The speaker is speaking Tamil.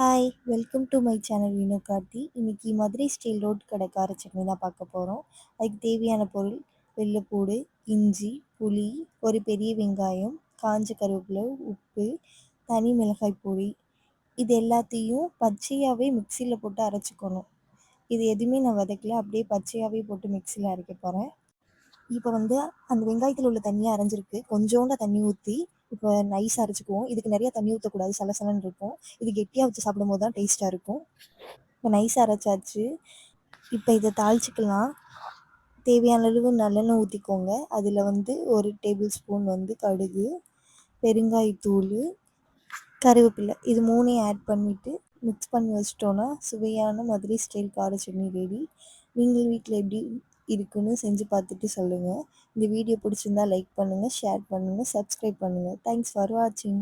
Hi! Welcome to my channel Vino Karthi. இன்னைக்கு மதுரை ஸ்டைல் ரோட் கடை கார சட்னி தான் பார்க்க போகிறோம். அதுக்கு தேவையான பொருள் வெள்ளைப்பூடு, இஞ்சி, புளி, ஒரு பெரிய வெங்காயம், காஞ்ச கருவேப்பிலை, உப்பு, தனி மிளகாய் பொடி. இது எல்லாத்தையும் பச்சையாகவே மிக்சியில் போட்டு அரைச்சிக்கணும். இது எதுவுமே நான் வதக்கல, அப்படியே பச்சையாகவே போட்டு மிக்சியில் அரைக்க போகிறேன். இப்போ அந்த வெங்காயத்தில் உள்ள தண்ணியை அரைஞ்சிருக்கு. கொஞ்சோண்டு தண்ணி ஊற்றி இப்போ நைஸாக அரைச்சிக்குவோம். இதுக்கு நிறைய தண்ணி ஊற்றக்கூடாது, சலசலன்னு இருக்கும். இது கெட்டியாக வச்சு சாப்பிடும்போது தான் டேஸ்ட்டாக இருக்கும். இப்போ நைஸாக அரைச்சாச்சு. இப்போ இதை தாளிச்சிக்கலாம். தேவையான அளவு நல்லெண்ணெய் ஊற்றிக்கோங்க. அதில் ஒரு டேபிள் ஸ்பூன் கடுகு, பெருங்காயத்தூள், கருவேப்பிலை, இது மூணையும் ஆட் பண்ணிவிட்டு மிக்ஸ் பண்ணி வச்சிட்டோன்னா சுவையான மதுரை ஸ்டைல் கார சட்னி ரெடி. நீங்கள் வீட்டில் எப்படி இருக்குன்னு செஞ்சு பார்த்துட்டு சொல்லுங்கள். இந்த வீடியோ பிடிச்சிருந்தா லைக் பண்ணுங்கள், ஷேர் பண்ணுங்கள், சப்ஸ்கிரைப் பண்ணுங்கள். தேங்க்ஸ் ஃபார் வாட்சிங்.